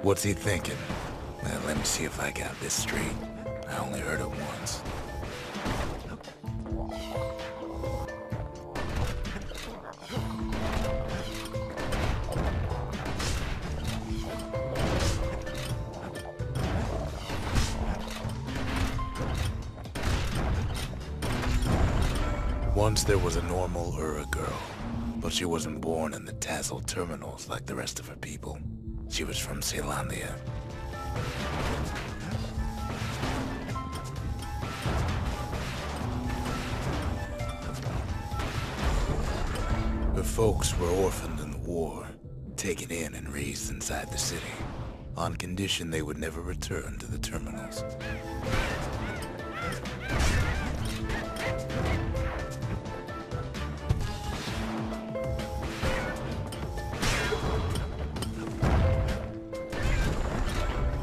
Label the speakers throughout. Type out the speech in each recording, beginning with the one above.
Speaker 1: What's he thinking? Well, let me see if I got this straight. I only heard it once. Once there was a normal Ura girl, but she wasn't born in the tassel terminals like the rest of her people. She was from Celandia. Her folks were orphaned in the war, taken in and raised inside the city, on condition they would never return to the terminals.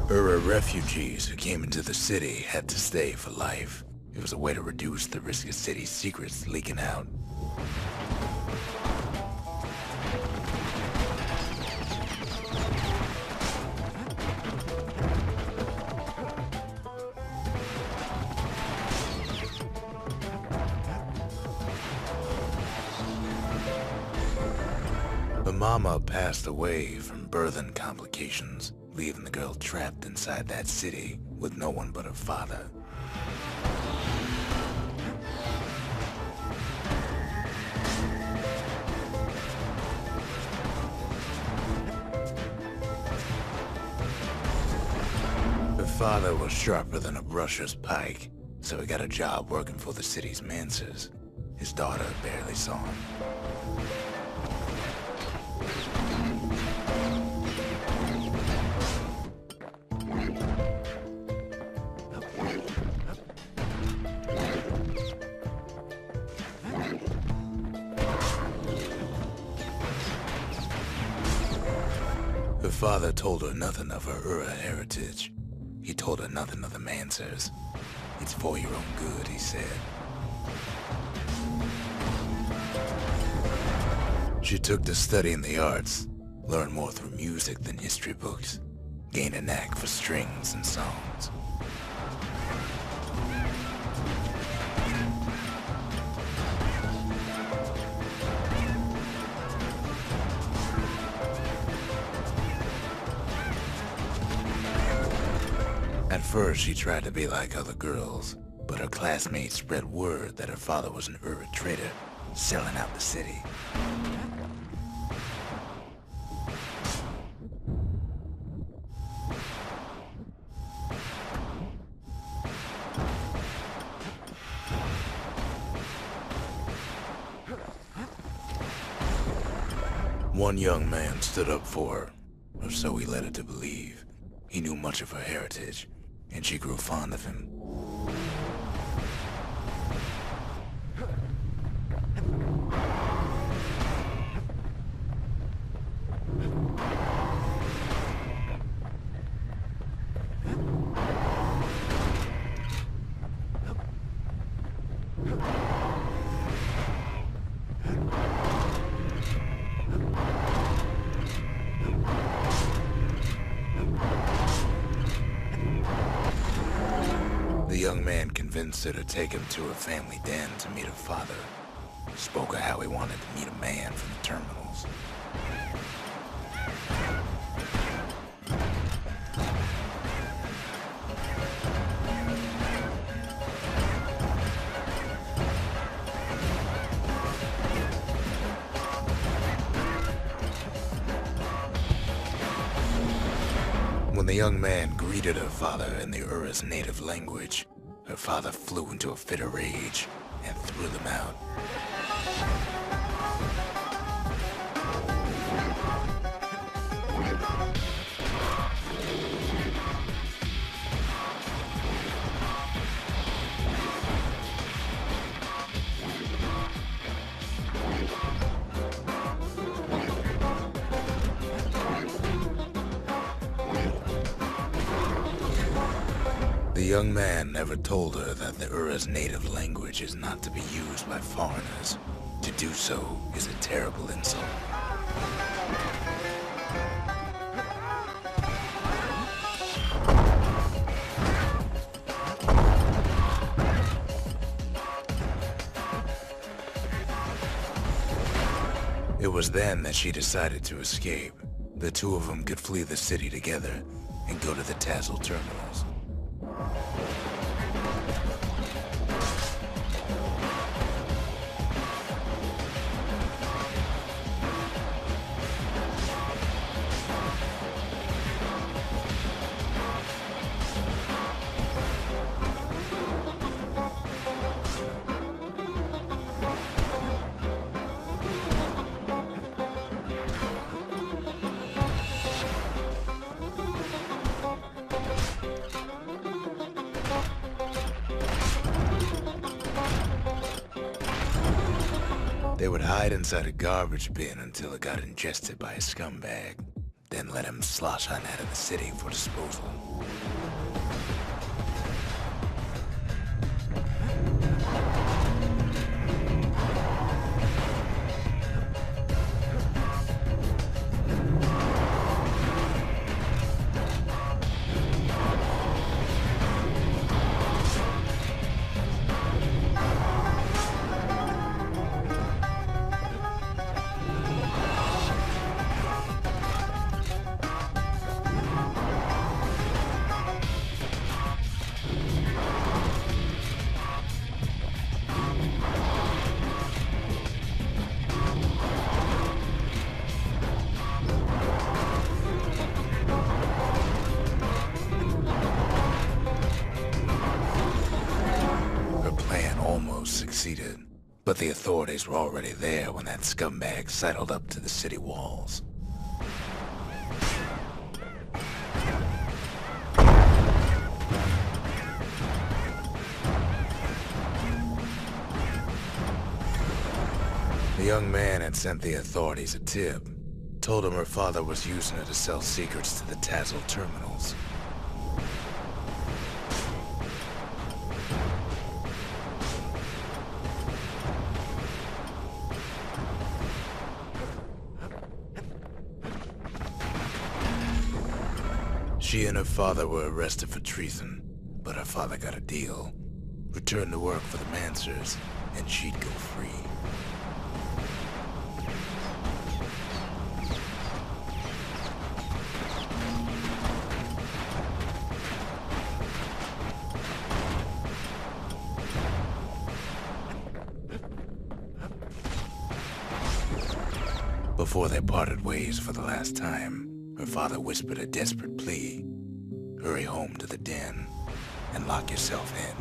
Speaker 1: Ura refugees who came into the city had to stay for life. It was a way to reduce the risk of city secrets leaking out. Her mama passed away from birthing complications, leaving the girl trapped inside that city with no one but her father. Her father was sharper than a brusher's pike, so he got a job working for the city's mancers. His daughter barely saw him. Her father told her nothing of her Ura heritage. He told her nothing of the Mancers. It's for your own good, he said. She took to studying the arts, learned more through music than history books, gained a knack for strings and songs. At first, she tried to be like other girls, but her classmates spread word that her father was an Ura trader, selling out the city. One young man stood up for her, or so he led her to believe. He knew much of her heritage, and she grew fond of him. The young man convinced her to take him to her family den to meet her father. Spoke of how he wanted to meet a man from the terminals. When the young man greeted her father in the Ura's native language, her father flew into a fit of rage and threw them out. The young man never told her that the Ura's native language is not to be used by foreigners. To do so is a terrible insult. was then that she decided to escape. The two of them could flee the city together and go to the Tassel terminals. They would hide inside a garbage bin until it got ingested by a scumbag, then let him slosh on out of the city for disposal. Succeeded, but the authorities were already there when that scumbag sidled up to the city walls. The young man had sent the authorities a tip, told him her father was using it to sell secrets to the Tassel terminals. She and her father were arrested for treason, but her father got a deal. Returned to work for the Mancers, and she'd go free. Before they parted ways for the last time, her father whispered a desperate plea. Hurry home to the den and lock yourself in.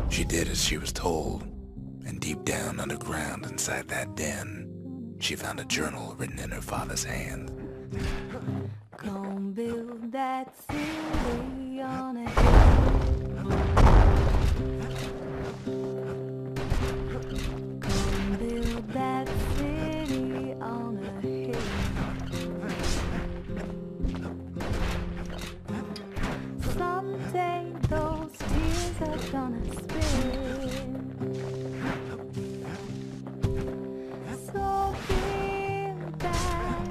Speaker 1: She did as she was told, and deep down underground inside that den, she found a journal written in her father's hand.
Speaker 2: Gonna build that city on a hill. Gonna build that city on a hill. Someday those tears are gonna spill. So build that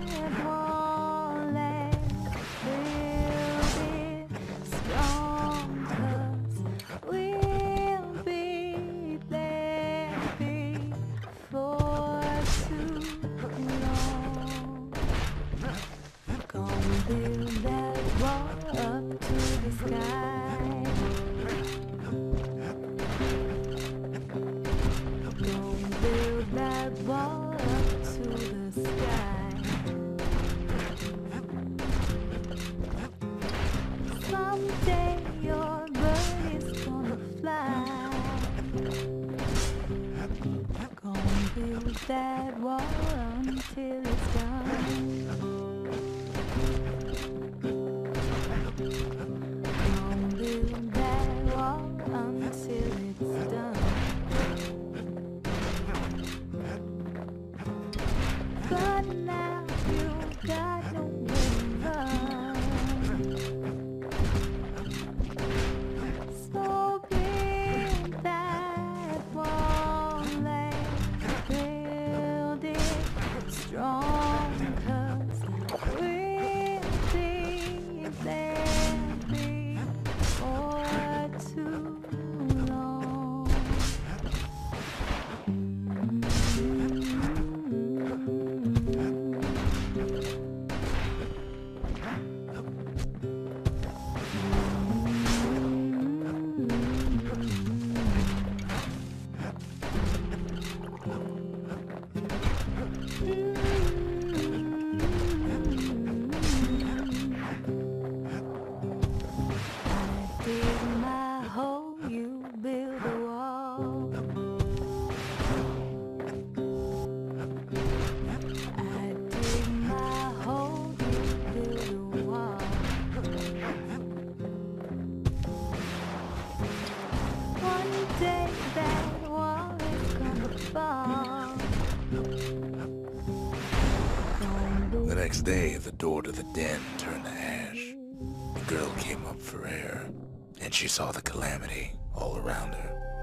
Speaker 2: wall and build it strong, 'cause we'll be there before too long. Gonna build that wall up to the sky. Gonna build that wall up to the sky. Someday your bird is gonna fly. Gonna build that wall until it's done. Gonna build that wall until it's done.
Speaker 1: day, the door to the den turned to ash. The girl came up for air, and she saw the Calamity all around her.